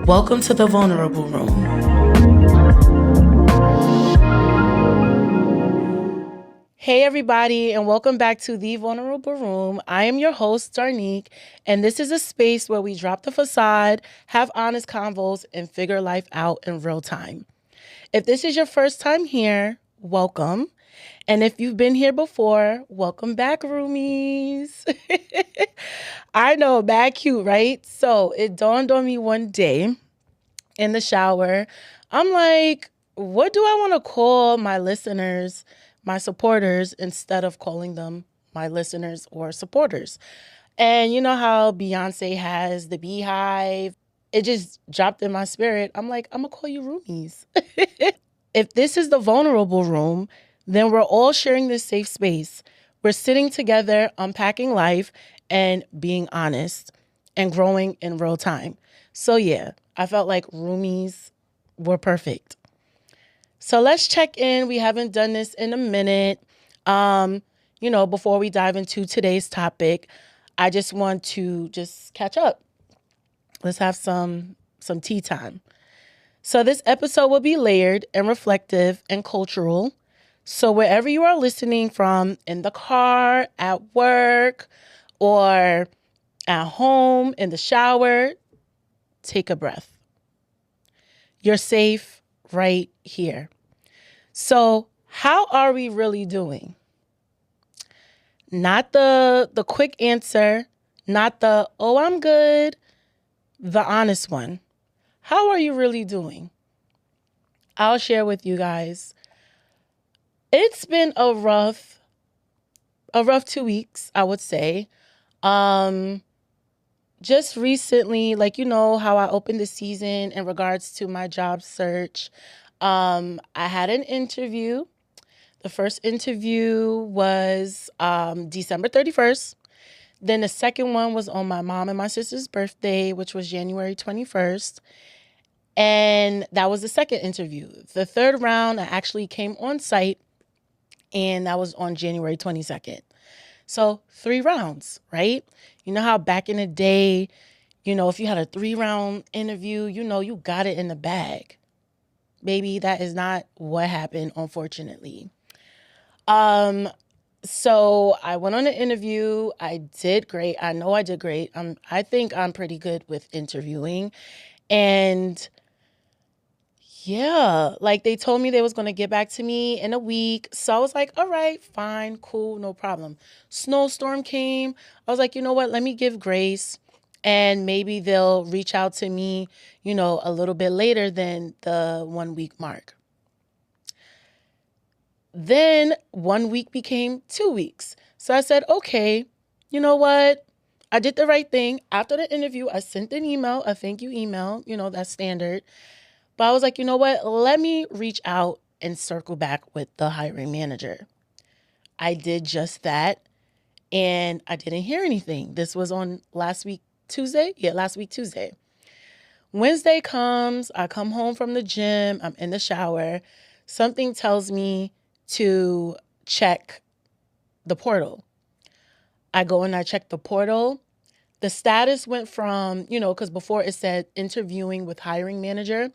Welcome to the Vulnerable Room. Hey everybody, and welcome back to the Vulnerable Room. I am your host, Darnique, and this is a space where we drop the facade, have honest convos, and figure life out in real time. If this is your first time here, welcome. And if you've been here before, welcome back, roomies. I know, bad cute, right? So it dawned on me one day in the shower. I'm like, what do I want to call my listeners, my supporters, instead of calling them my listeners or supporters? And you know how Beyonce has the beehive? It just dropped in my spirit. I'm like, I'm going to call you roomies. If this is the vulnerable room, then we're all sharing this safe space. We're sitting together, unpacking life and being honest and growing in real time. So yeah, I felt like roomies were perfect. So let's check in. We haven't done this in a minute. Before we dive into today's topic, I just want to just catch up. Let's have some tea time. So this episode will be layered and reflective and cultural. So wherever you are listening from, in the car, at work, or at home, in the shower, take a breath. You're safe right here. So how are we really doing? Not the quick answer, not the, oh, I'm good, the honest one. How are you really doing? I'll share with you guys. It's been a rough 2 weeks, I would say. Just recently, how I opened the season in regards to my job search. I had an interview. The first interview was December 31st. Then the second one was on my mom and my sister's birthday, which was January 21st. And that was the second interview. The third round, I actually came on site, and that was on January 22nd. So 3 rounds, right? You know how back in the day, if you had a 3-round interview, you got it in the bag. Baby, that is not what happened, unfortunately. So I went on an interview. I did great. I know I did great. I think I'm pretty good with interviewing. And yeah, they told me they was going to get back to me in a week. So I was like, all right, fine, cool, no problem. Snowstorm came. I was like, you know what? Let me give grace, and maybe they'll reach out to me, a little bit later than the 1 week mark. Then 1 week became 2 weeks. So I said, okay, you know what? I did the right thing. After the interview, I sent an email, a thank you email, that's standard. But I was like, you know what? Let me reach out and circle back with the hiring manager. I did just that, and I didn't hear anything. This was on last week, Tuesday. Yeah, last week, Tuesday. Wednesday comes, I come home from the gym, I'm in the shower. Something tells me to check the portal. I go and I check the portal. The status went from, because before it said interviewing with hiring manager.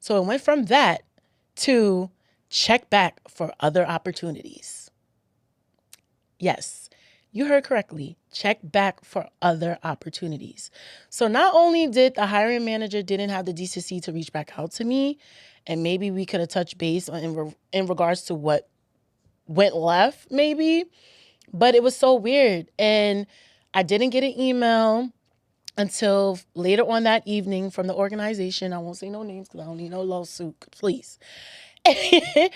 So it went from that to check back for other opportunities. Yes, you heard correctly. Check back for other opportunities. So not only did the hiring manager didn't have the decency to reach back out to me, and maybe we could have touched base in regards to what went left, maybe, but it was so weird. And I didn't get an email until later on that evening from the organization. I won't say no names because I don't need no lawsuit, please. I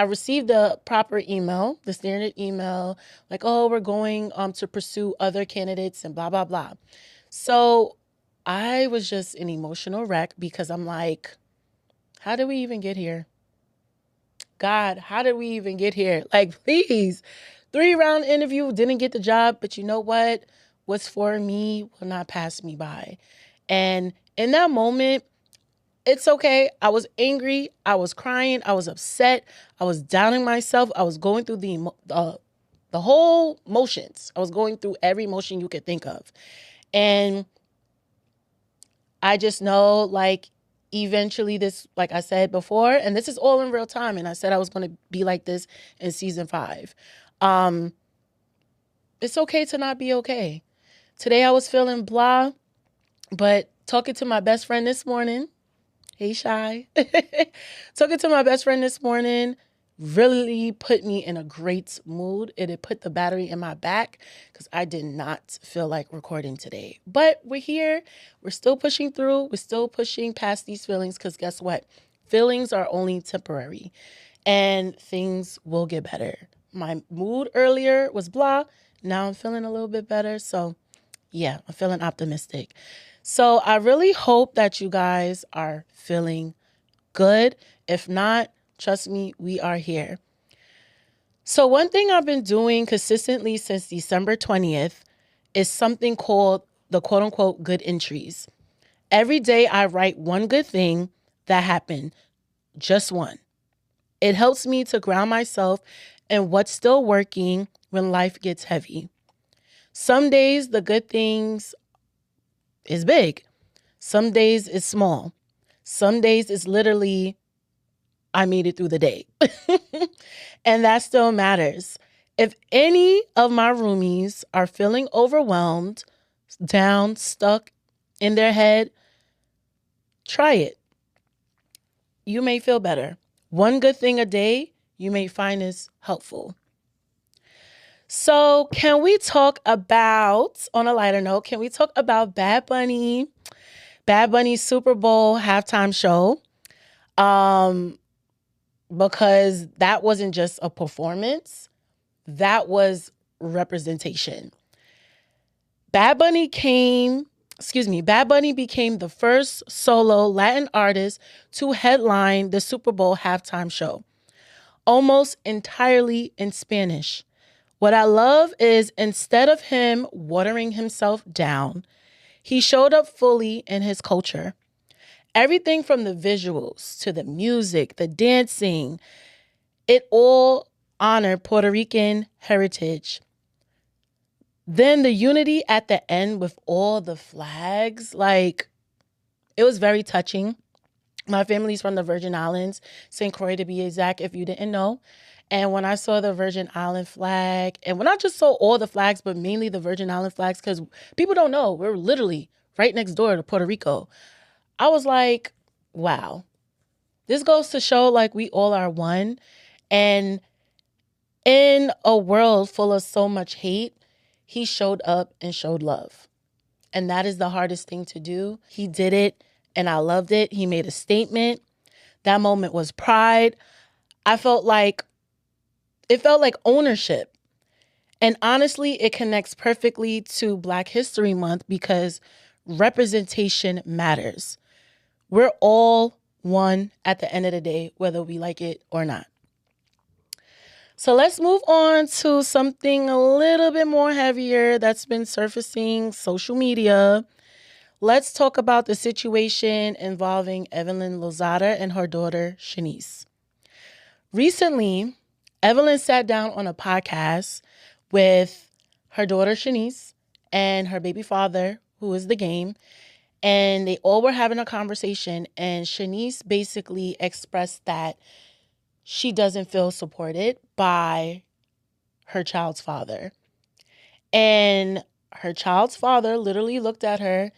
received the proper email, the standard email, like, oh, we're going to pursue other candidates and blah, blah, blah. So I was just an emotional wreck because I'm like, how did we even get here? God, how did we even get here? Like, please, 3-round interview, didn't get the job, but you know what? What's for me will not pass me by. And in that moment, it's okay. I was angry. I was crying. I was upset. I was downing myself. I was going through the whole motions. I was going through every motion you could think of. And I just know, like, eventually this, like I said before, and this is all in real time, and I said I was going to be like this in season 5. Um, it's okay to not be okay. Today I was feeling blah, but talking to my best friend this morning, hey Shy, talking to my best friend this morning really put me in a great mood. It had put the battery in my back because I did not feel like recording today. But we're here. We're still pushing through. We're still pushing past these feelings because guess what? Feelings are only temporary and things will get better. My mood earlier was blah. Now I'm feeling a little bit better. So yeah, I'm feeling optimistic. So I really hope that you guys are feeling good. If not, trust me, we are here. So one thing I've been doing consistently since December 20th is something called the quote unquote good entries. Every day I write one good thing that happened, just one. It helps me to ground myself in what's still working when life gets heavy. Some days the good things is big. Some days it's small. Some days it's literally, I made it through the day. And that still matters. If any of my roomies are feeling overwhelmed, down, stuck in their head, try it. You may feel better. One good thing a day you may find is helpful. So, can we talk about, on a lighter note, can we talk about Bad Bunny? Bad Bunny's Super Bowl halftime show. Because that wasn't just a performance, that was representation. Bad Bunny became the first solo Latin artist to headline the Super Bowl halftime show, almost entirely in Spanish. What I love is instead of him watering himself down, he showed up fully in his culture. Everything from the visuals to the music, the dancing, it all honored Puerto Rican heritage. Then the unity at the end with all the flags, like, it was very touching. My family's from the Virgin Islands, St. Croix to be exact, if you didn't know. And when I saw the Virgin Island flag, and when I just saw all the flags, but mainly the Virgin Island flags, because people don't know, we're literally right next door to Puerto Rico. I was like, wow, this goes to show like we all are one. And in a world full of so much hate, he showed up and showed love. And that is the hardest thing to do. He did it and I loved it. He made a statement. That moment was pride. It felt like ownership. And honestly, it connects perfectly to Black History Month because representation matters. We're all one at the end of the day, whether we like it or not. So let's move on to something a little bit more heavier that's been surfacing social media. Let's talk about the situation involving Evelyn Lozada and her daughter, Shaniece. Recently, Evelyn sat down on a podcast with her daughter, Shaniece, and her baby father, who is the game, and they all were having a conversation, and Shaniece basically expressed that she doesn't feel supported by her child's father. And her child's father literally looked at her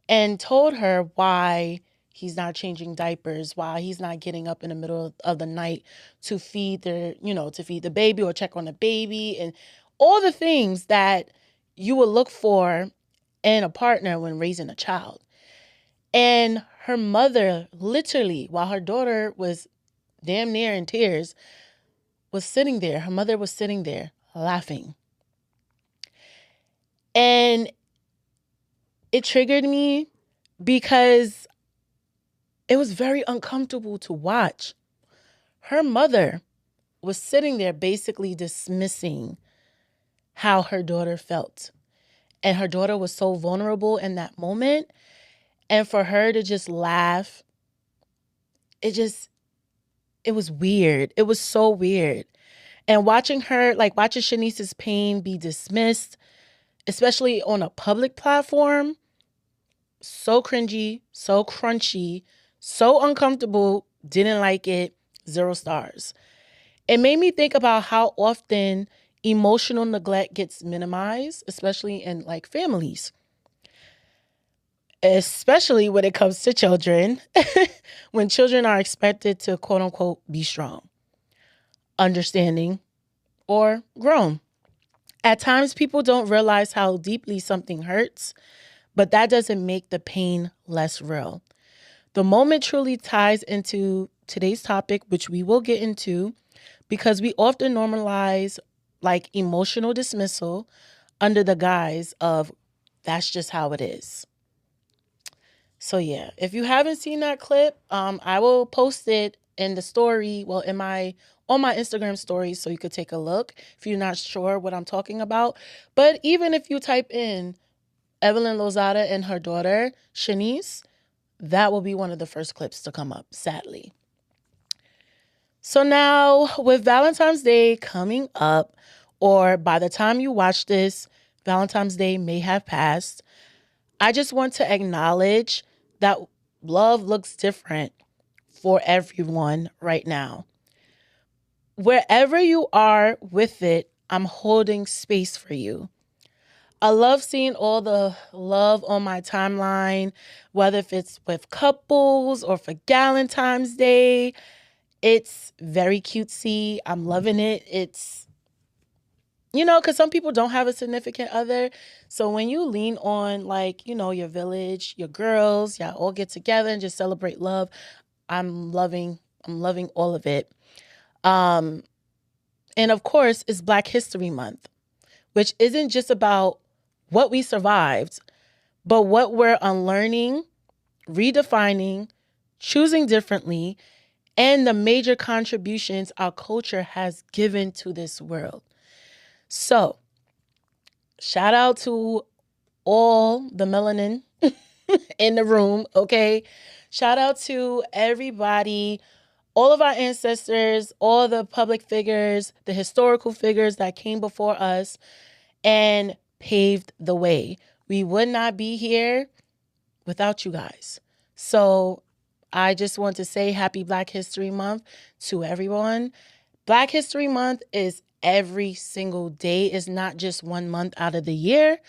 and told her why he's not changing diapers, why he's not getting up in the middle of the night to feed the baby or check on the baby, and all the things that you would look for in a partner when raising a child. And her mother, literally, while her daughter was damn near in tears, was sitting there. Her mother was sitting there laughing. And it triggered me because it was very uncomfortable to watch. Her mother was sitting there basically dismissing how her daughter felt. And her daughter was so vulnerable in that moment. And for her to just laugh, it was weird. It was so weird. And watching Shanice's pain be dismissed, especially on a public platform, so cringy, so crunchy, so uncomfortable, didn't like it, 0 stars. It made me think about how often emotional neglect gets minimized, especially in like families, especially when it comes to children, when children are expected to quote unquote be strong, understanding, or grown. At times, people don't realize how deeply something hurts, but that doesn't make the pain less real. The moment truly ties into today's topic, which we will get into, because we often normalize like emotional dismissal under the guise of that's just how it is. So yeah, if you haven't seen that clip, I will post it in the story, well, in my on my Instagram story, so you could take a look if you're not sure what I'm talking about. But even if you type in Evelyn Lozada and her daughter Shaniece, that will be one of the first clips to come up, sadly. So now, with Valentine's Day coming up, or by the time you watch this, Valentine's Day may have passed, I just want to acknowledge that love looks different for everyone right now. Wherever you are with it, I'm holding space for you. I love seeing all the love on my timeline, whether if it's with couples or for Valentine's Day. It's very cutesy. I'm loving it. It's, because some people don't have a significant other. So when you lean on like, your village, your girls, y'all all get together and just celebrate love, I'm loving all of it. Um, and of course, it's Black History Month, which isn't just about what we survived, but what we're unlearning, redefining, choosing differently, and the major contributions our culture has given to this world. So, shout out to all the melanin in the room, okay? Shout out to everybody, all of our ancestors, all the public figures, the historical figures that came before us and paved the way. We would not be here without you guys. So I just want to say happy Black History Month to everyone. Black History Month is every single day. It's not just 1 month out of the year,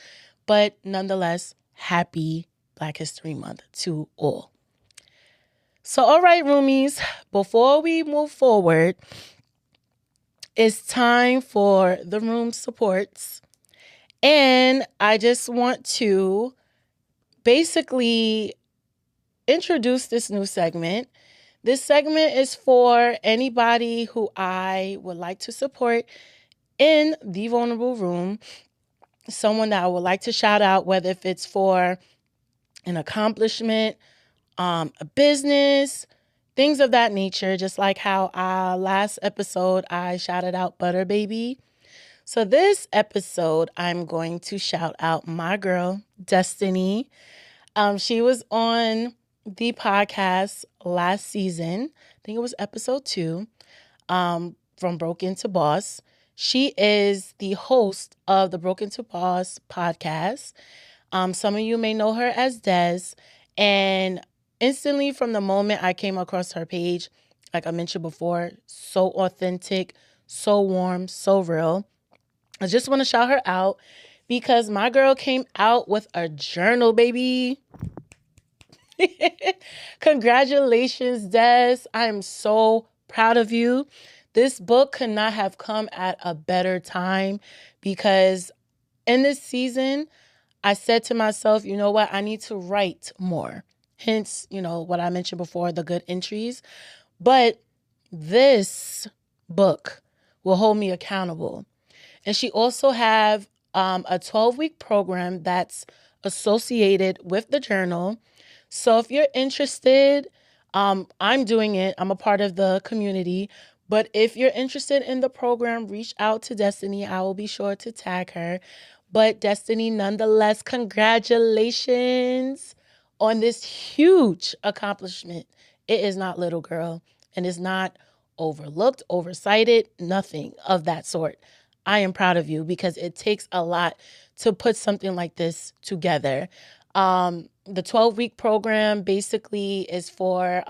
but nonetheless, happy Black History Month to all. So, all right, roomies, before we move forward, it's time for the room supports. And I just want to basically introduce this new segment. This segment is for anybody who I would like to support in the vulnerable room, someone that I would like to shout out, whether if it's for an accomplishment, a business, things of that nature, just like how last episode I shouted out Butter Baby. So this episode, I'm going to shout out my girl, Destiny. She was on the podcast last season. I think it was episode 2, from Broken to Boss. She is the host of the Broken to Boss podcast. Some of you may know her as Des. And instantly from the moment I came across her page, like I mentioned before, so authentic, so warm, so real. I just want to shout her out because my girl came out with a journal, baby. Congratulations, Des. I am so proud of you. This book could not have come at a better time because in this season, I said to myself, you know what? I need to write more. Hence, what I mentioned before, the good entries. But this book will hold me accountable. And she also have a 12-week program that's associated with the journal. So if you're interested, I'm doing it. I'm a part of the community. But if you're interested in the program, reach out to Destiny. I will be sure to tag her. But Destiny, nonetheless, congratulations on this huge accomplishment. It is not little, girl, and it's not overlooked, oversighted, nothing of that sort. I am proud of you because it takes a lot to put something like this together. The 12-week program basically is for,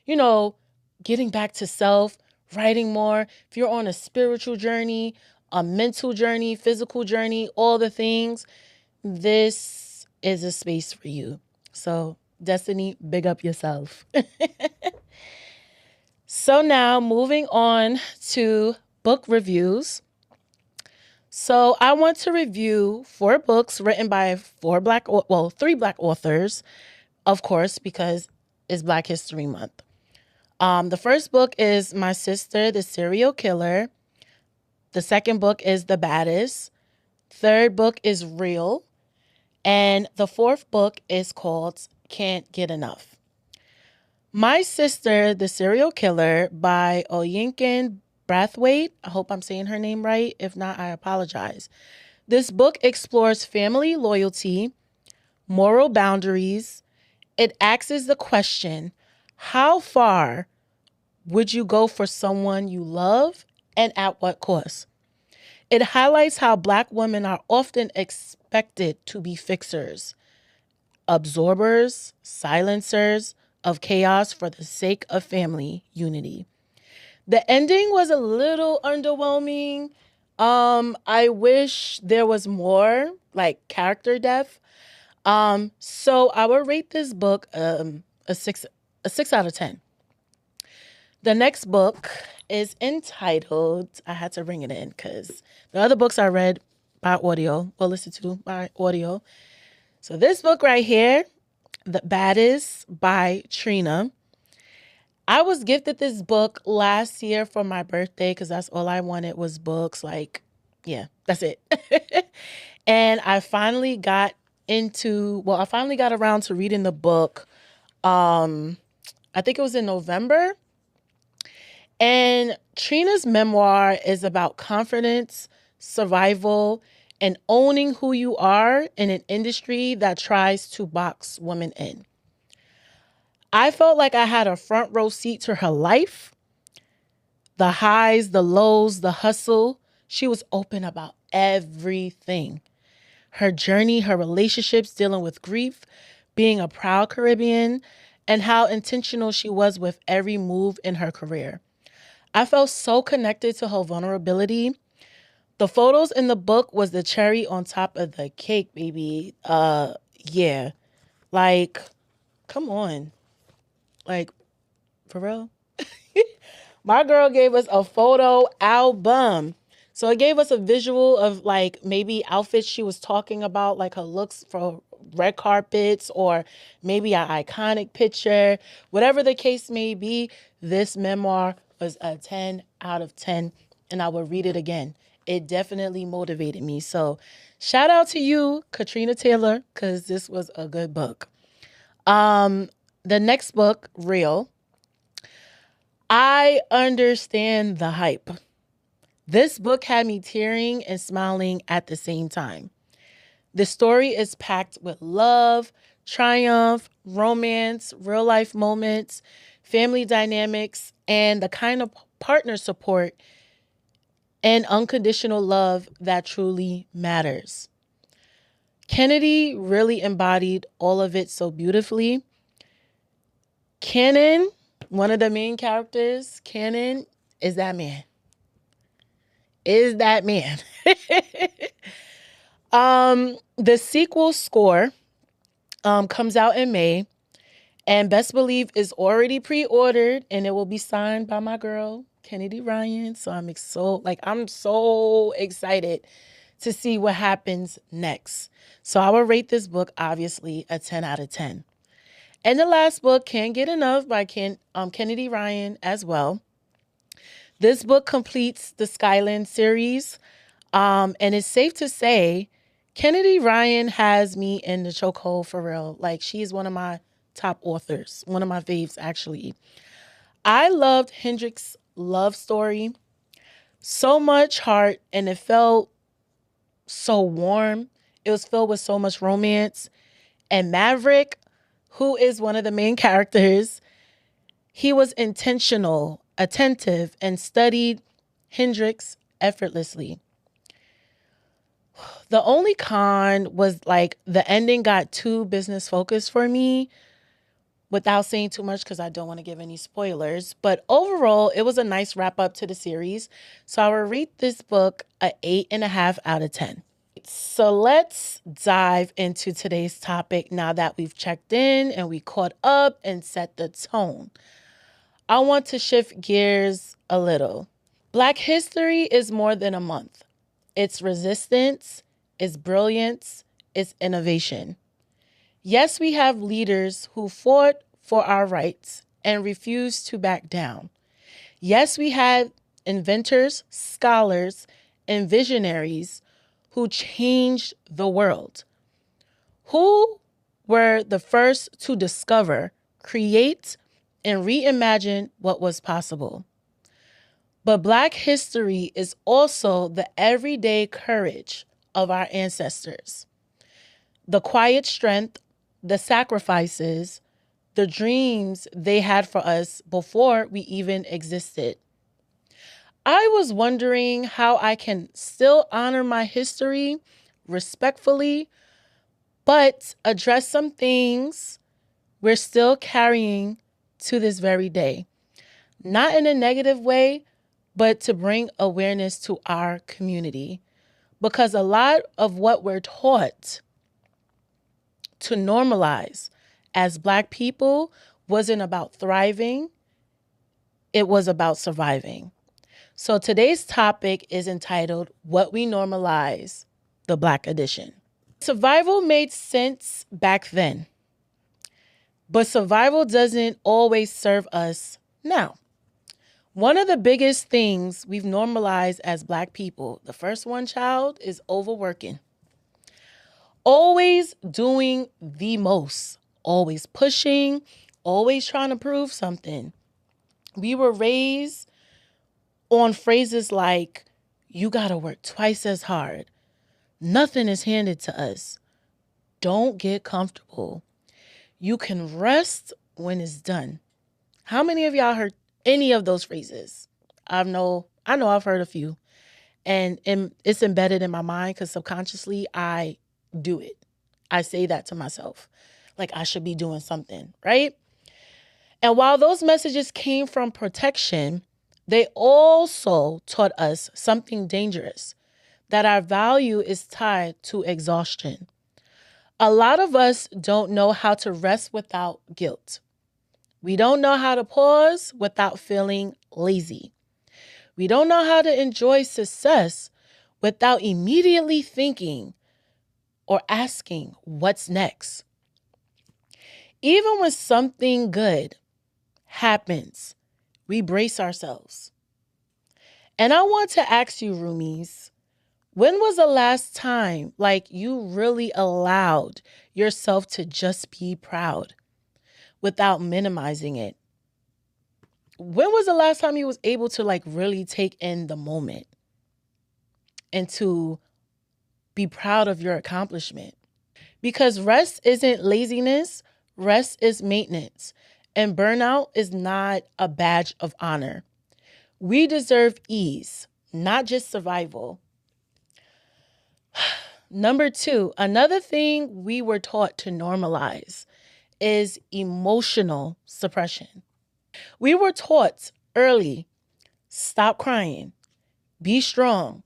you know, getting back to self, writing more. If you're on a spiritual journey, a mental journey, physical journey, all the things, this is a space for you. So, Destiny, big up yourself. So now moving on to book reviews. So I want to review 4 books written by three Black authors, of course, because it's Black History Month. The first book is My Sister, the Serial Killer. The second book is The Baddest. Third book is Real. And the fourth book is called Can't Get Enough. My Sister, the Serial Killer by Oyinkan Brathwaite. I hope I'm saying her name right. If not, I apologize. This book explores family loyalty, moral boundaries. It asks the question, how far would you go for someone you love and at what cost? It highlights how Black women are often expected to be fixers, absorbers, silencers of chaos for the sake of family unity. The ending was a little underwhelming. I wish there was more like character depth. So I would rate this book a six out of 10. The next book is entitled, I had to bring it in because the other books I read by audio, or listened to by audio. So this book right here, The Baddest by Trina. I was gifted this book last year for my birthday because that's all I wanted was books. Like, yeah, that's it. And I finally got around to reading the book. I think it was in November. And Trina's memoir is about confidence, survival, and owning who you are in an industry that tries to box women in. I felt like I had a front row seat to her life, the highs, the lows, the hustle. She was open about everything. Her journey, her relationships, dealing with grief, being a proud Caribbean, and how intentional she was with every move in her career. I felt so connected to her vulnerability. The photos in the book was the cherry on top of the cake, baby. Yeah. Like, come on. Like, for real? My girl gave us a photo album. So it gave us a visual of like maybe outfits she was talking about, like her looks for red carpets or maybe an iconic picture. Whatever the case may be, this memoir was a 10 out of 10 and I will read it again. It definitely motivated me. So shout out to you, Katrina Taylor, because this was a good book. The next book, Real. I understand the hype. This book had me tearing and smiling at the same time. The story is packed with love, triumph, romance, real life moments, family dynamics, and the kind of partner support and unconditional love that truly matters. Kennedy really embodied all of it so beautifully. Cannon, one of the main characters, Cannon, is that man. Is that man. The sequel Score comes out in May, and best believe is already pre-ordered, and it will be signed by my girl Kennedy Ryan. So I'm so excited to see what happens next. So I will rate this book obviously a 10 out of 10. And the last book, Can't Get Enough by Kennedy Ryan as well. This book completes the Skyland series, and it's safe to say Kennedy Ryan has me in the chokehold for real. Like, she's one of my top authors, one of my faves, actually. I loved Hendrix's love story. So much heart, and it felt so warm. It was filled with so much romance. And Maverick, who is one of the main characters, he was intentional, attentive, and studied Hendrix effortlessly. The only con was like the ending got too business focused for me without saying too much because I don't want to give any spoilers. But overall, it was a nice wrap up to the series. So I will rate this book a 8.5 out of 10. So let's dive into today's topic now that we've checked in and we caught up and set the tone. I want to shift gears a little. Black history is more than a month. It's resistance, it's brilliance, it's innovation. Yes, we have leaders who fought for our rights and refused to back down. Yes, we had inventors, scholars, and visionaries who changed the world, who were the first to discover, create, and reimagine what was possible. But Black history is also the everyday courage of our ancestors, the quiet strength, the sacrifices, the dreams they had for us before we even existed. I was wondering how I can still honor my history respectfully, but address some things we're still carrying to this very day. Not in a negative way, but to bring awareness to our community. Because a lot of what we're taught to normalize as Black people wasn't about thriving, it was about surviving. So today's topic is entitled What We Normalize, the Black Edition. Survival made sense back then, but survival doesn't always serve us now. One of the biggest things we've normalized as Black people, the first one, child, is overworking. Always doing the most, always pushing, always trying to prove something. We were raised on phrases like, you gotta work twice as hard. Nothing is handed to us. Don't get comfortable. You can rest when it's done. How many of y'all heard any of those phrases? I know I've heard a few. And it's embedded in my mind because subconsciously I do it. I say that to myself. Like I should be doing something, right? And while those messages came from protection, they also taught us something dangerous, that our value is tied to exhaustion. A lot of us don't know how to rest without guilt. We don't know how to pause without feeling lazy. We don't know how to enjoy success without immediately thinking or asking what's next. Even when something good happens, we brace ourselves. And I want to ask you, roomies, when was the last time like you really allowed yourself to just be proud without minimizing it? When was the last time you was able to like really take in the moment and to be proud of your accomplishment? Because rest isn't laziness, rest is maintenance. And burnout is not a badge of honor. We deserve ease, not just survival. Number 2, another thing we were taught to normalize is emotional suppression. We were taught early, stop crying, be strong,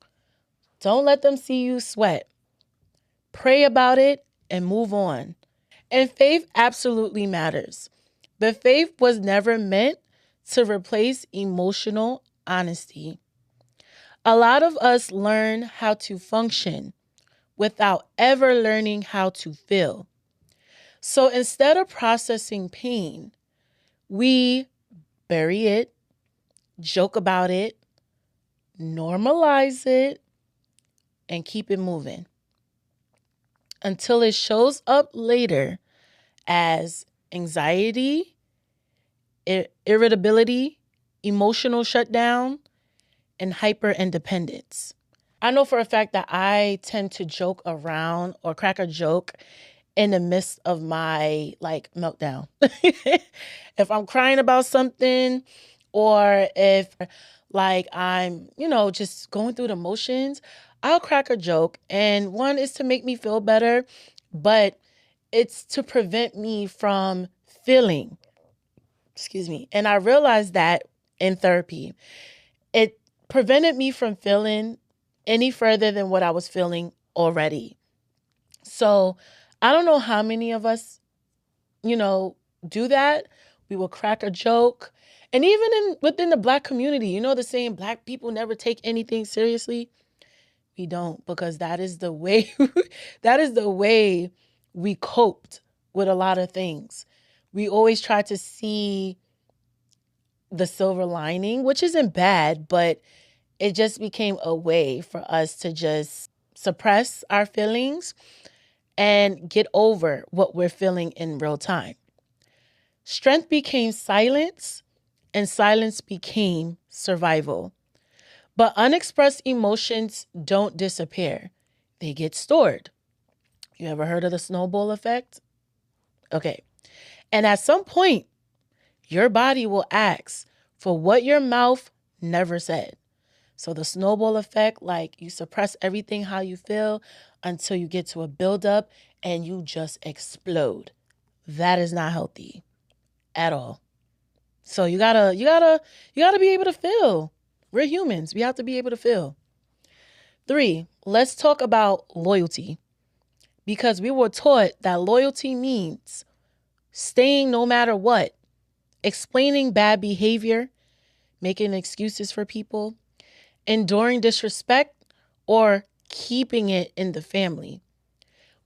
don't let them see you sweat, pray about it and move on. And faith absolutely matters. But faith was never meant to replace emotional honesty. A lot of us learn how to function without ever learning how to feel. So instead of processing pain, we bury it, joke about it, normalize it, and keep it moving until it shows up later as anxiety, irritability, emotional shutdown, and hyper independence. I know for a fact that I tend to joke around or crack a joke in the midst of my like meltdown. If I'm crying about something or if like I'm, just going through the motions, I'll crack a joke, and one is to make me feel better, but it's to prevent me from feeling. Excuse me. And I realized that in therapy, it prevented me from feeling any further than what I was feeling already. So I don't know how many of us, do that. We will crack a joke. And even within the Black community, the saying Black people never take anything seriously. We don't, because that is the way that is the way we coped with a lot of things. We always try to see the silver lining, which isn't bad, but it just became a way for us to just suppress our feelings and get over what we're feeling in real time. Strength became silence, and silence became survival. But unexpressed emotions don't disappear, they get stored. You ever heard of the snowball effect? Okay. And at some point, your body will ask for what your mouth never said. So the snowball effect, like you suppress everything how you feel until you get to a buildup and you just explode. That is not healthy at all. So you gotta be able to feel. We're humans. We have to be able to feel. 3, let's talk about loyalty, because we were taught that loyalty means staying no matter what, explaining bad behavior, making excuses for people, enduring disrespect, or keeping it in the family.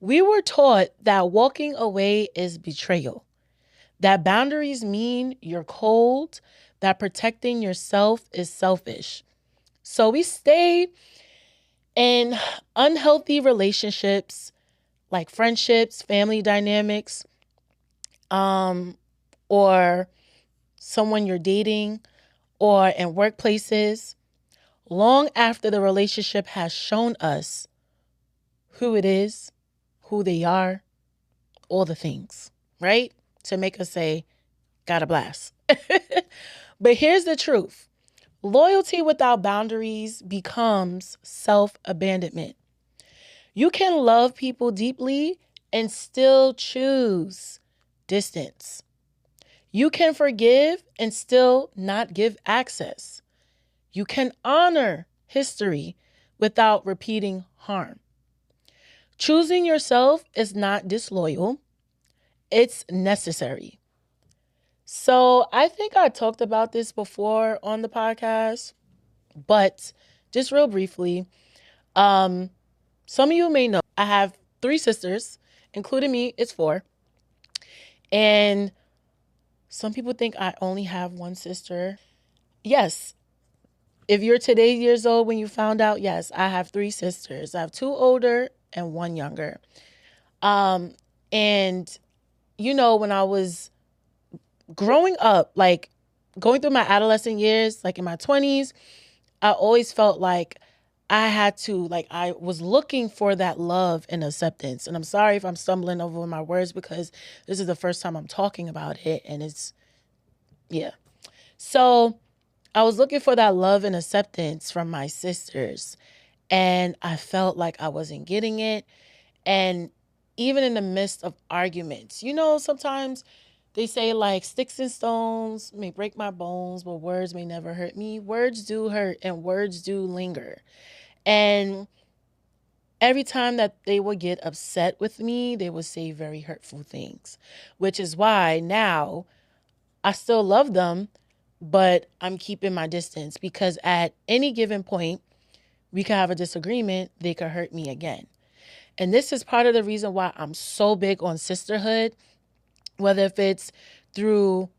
We were taught that walking away is betrayal, that boundaries mean you're cold, that protecting yourself is selfish. So we stay in unhealthy relationships like friendships, family dynamics, or someone you're dating, or in workplaces, long after the relationship has shown us who it is, who they are, all the things, right? To make us say, got a blast. But here's the truth. Loyalty without boundaries becomes self-abandonment. You can love people deeply and still choose distance. You can forgive and still not give access. You can honor history without repeating harm. Choosing yourself is not disloyal, it's necessary. So I think I talked about this before on the podcast, but just real briefly, some of you may know I have 3 sisters, including me, it's 4. And some people think I only have one sister. Yes, if you're today's years old when you found out, yes, I have 3 sisters. I have 2 older and 1 younger. And when I was growing up, like going through my adolescent years, like in my 20s, I always felt like I was looking for that love and acceptance. And I'm sorry if I'm stumbling over my words, because this is the first time I'm talking about it. And yeah. So I was looking for that love and acceptance from my sisters. And I felt like I wasn't getting it. And even in the midst of arguments, sometimes they say like sticks and stones may break my bones, but words may never hurt me. Words do hurt and words do linger. And every time that they would get upset with me, they would say very hurtful things, which is why now I still love them, but I'm keeping my distance, because at any given point, we could have a disagreement. They could hurt me again. And this is part of the reason why I'm so big on sisterhood, whether if it's through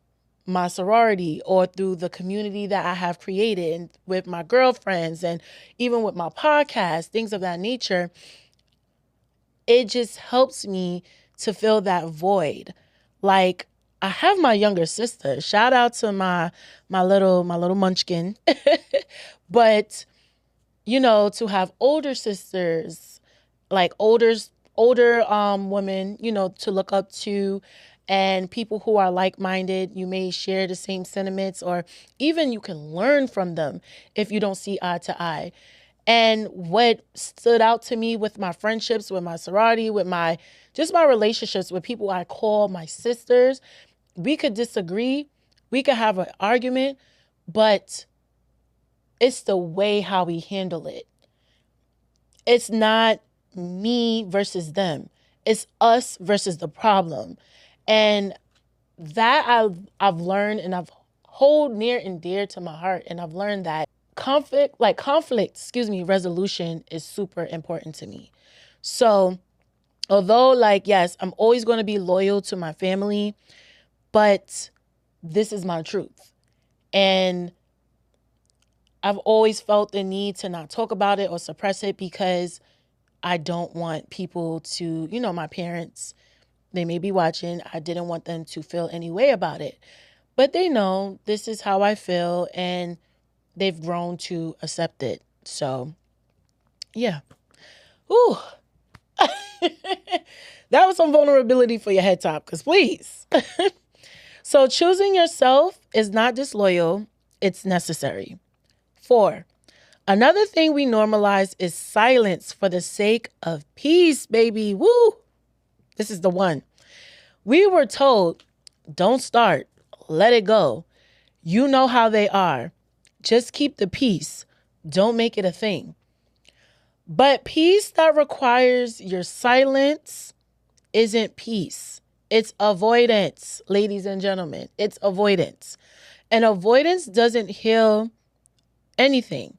my sorority or through the community that I have created and with my girlfriends and even with my podcast, things of that nature. It just helps me to fill that void. Like, I have my younger sister. Shout out to my little munchkin. But to have older sisters, like older women, to look up to, and people who are like-minded. You may share the same sentiments, or even you can learn from them if you don't see eye to eye. And what stood out to me with my friendships, with my sorority, with my relationships with people I call my sisters, we could disagree, we could have an argument, but it's the way how we handle it. It's not me versus them. It's us versus the problem. And that I've learned, and I've hold near and dear to my heart. And I've learned that conflict resolution is super important to me. So although, like, yes, I'm always going to be loyal to my family, but this is my truth. And I've always felt the need to not talk about it or suppress it because I don't want people to, my parents, they may be watching. I didn't want them to feel any way about it. But they know this is how I feel, and they've grown to accept it. So, yeah. Ooh. That was some vulnerability for your head top, because please. So choosing yourself is not disloyal, it's necessary. 4, another thing we normalize is silence for the sake of peace, baby. Woo! This is the one. We were told, don't start, let it go. You know how they are. Just keep the peace. Don't make it a thing. But peace that requires your silence isn't peace. It's avoidance, ladies and gentlemen. It's avoidance. And avoidance doesn't heal anything.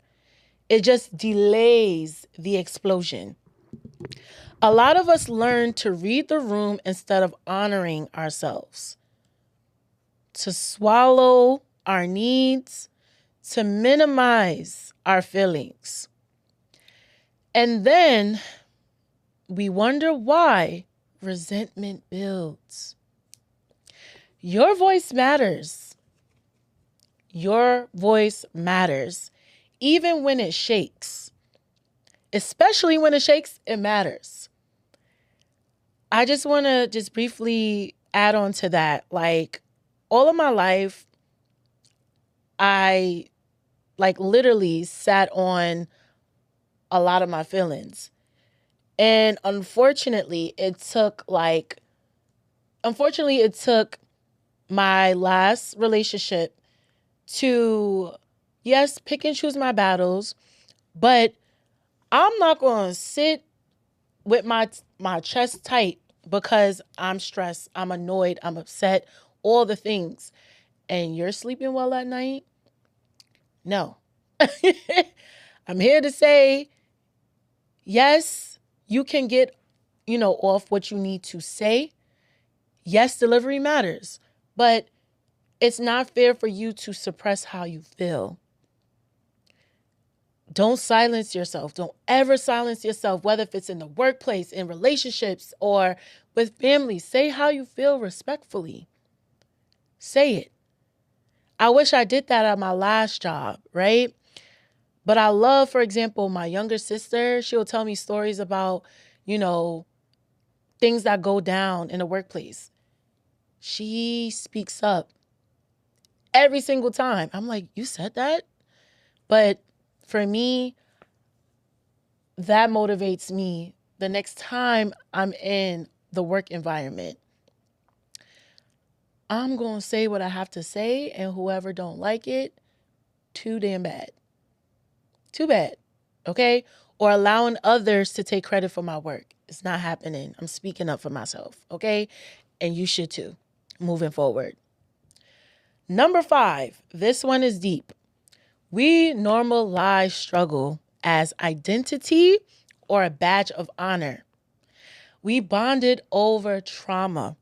It just delays the explosion. A lot of us learn to read the room instead of honoring ourselves, to swallow our needs, to minimize our feelings. And then we wonder why resentment builds. Your voice matters. Your voice matters. Even when it shakes. Especially when it shakes, it matters. I just want to just briefly add on to that. Like, all of my life, I literally sat on a lot of my feelings. And unfortunately, it took my last relationship to, yes, pick and choose my battles, but I'm not going to sit with my chest tight because I'm stressed, I'm annoyed, I'm upset, all the things. And you're sleeping well at night? No. I'm here to say, yes, you can get, off what you need to say. Yes, delivery matters, but it's not fair for you to suppress how you feel. Don't silence yourself. Don't ever silence yourself, whether if it's in the workplace, in relationships, or with family. Say how you feel respectfully. Say it. I wish I did that at my last job, right? But I love, for example, my younger sister. She'll tell me stories about, things that go down in the workplace. She speaks up every single time. I'm like, you said that? But for me, that motivates me the next time I'm in the work environment. I'm going to say what I have to say, and whoever don't like it, too damn bad. Too bad, okay? Or allowing others to take credit for my work. It's not happening. I'm speaking up for myself, okay? And you should too, moving forward. Number 5, this one is deep. We normalize struggle as identity or a badge of honor. We bonded over trauma.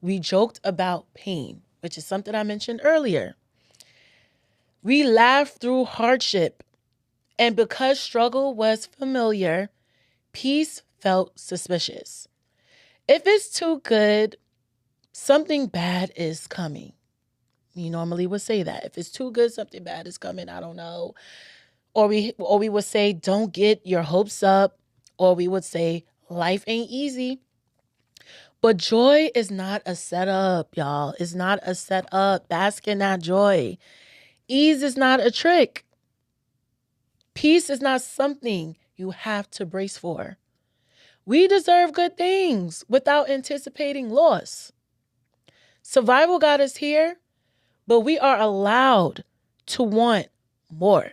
We joked about pain, which is something I mentioned earlier. We laughed through hardship. And because struggle was familiar, peace felt suspicious. If it's too good, something bad is coming. We normally would say that. If it's too good, something bad is coming. I don't know. Or we would say, don't get your hopes up. Or we would say, life ain't easy. But joy is not a setup, y'all. It's not a setup. Bask in that joy. Ease is not a trick. Peace is not something you have to brace for. We deserve good things without anticipating loss. Survival got us here, but we are allowed to want more.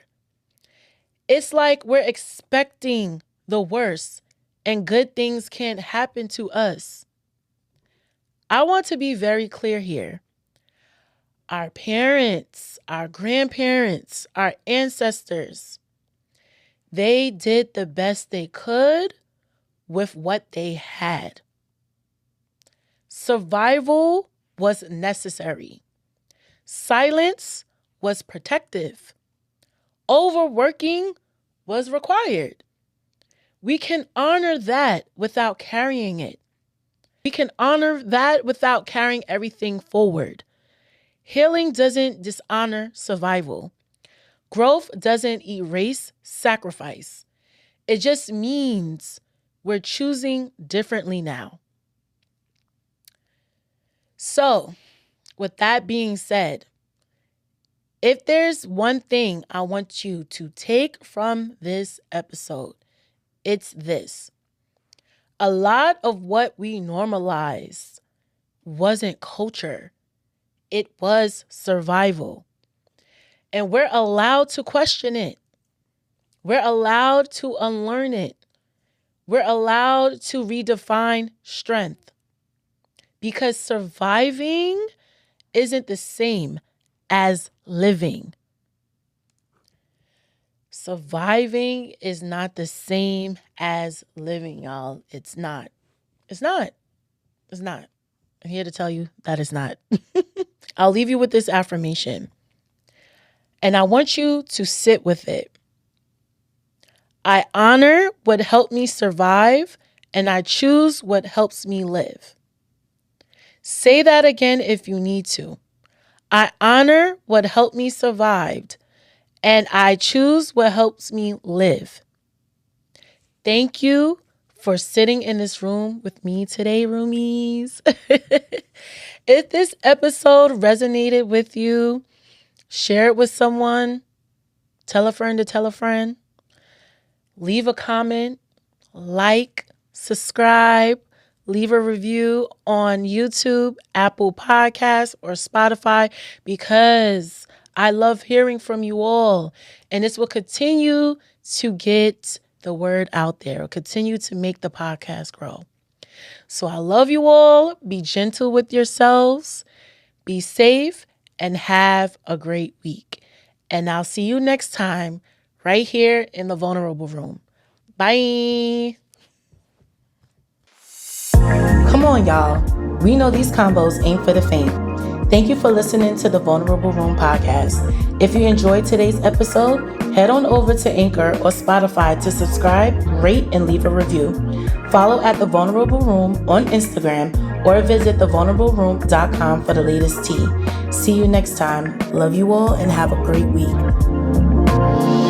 It's like we're expecting the worst and good things can't happen to us. I want to be very clear here. Our parents, our grandparents, our ancestors, they did the best they could with what they had. Survival was necessary. Silence was protective. Overworking was required. We can honor that without carrying it. We can honor that without carrying everything forward. Healing doesn't dishonor survival. Growth doesn't erase sacrifice. It just means we're choosing differently now. So, with that being said, if there's one thing I want you to take from this episode, it's this. A lot of what we normalized wasn't culture. It was survival. And we're allowed to question it. We're allowed to unlearn it. We're allowed to redefine strength. Because surviving isn't the same as living. Surviving is not the same as living, y'all. It's not. It's not. It's not. I'm here to tell you that it's not. I'll leave you with this affirmation. And I want you to sit with it. I honor what helped me survive, and I choose what helps me live. Say that again if you need to. I honor what helped me survive, and I choose what helps me live. Thank you for sitting in this room with me today, roomies. If this episode resonated with you, share it with someone. Tell a friend to tell a friend. Leave a comment, like, subscribe, leave a review on YouTube, Apple Podcasts, or Spotify, because I love hearing from you all. And this will continue to get the word out there, continue to make the podcast grow. So I love you all. Be gentle with yourselves. Be safe and have a great week. And I'll see you next time right here in the Vulnerable Room. Bye. Come on, y'all. We know these combos ain't for the faint. Thank you for listening to the Vulnerable Room podcast. If you enjoyed today's episode, head on over to Anchor or Spotify to subscribe, rate, and leave a review. Follow at The Vulnerable Room on Instagram or visit thevulnerableroom.com for the latest tea. See you next time. Love you all and have a great week.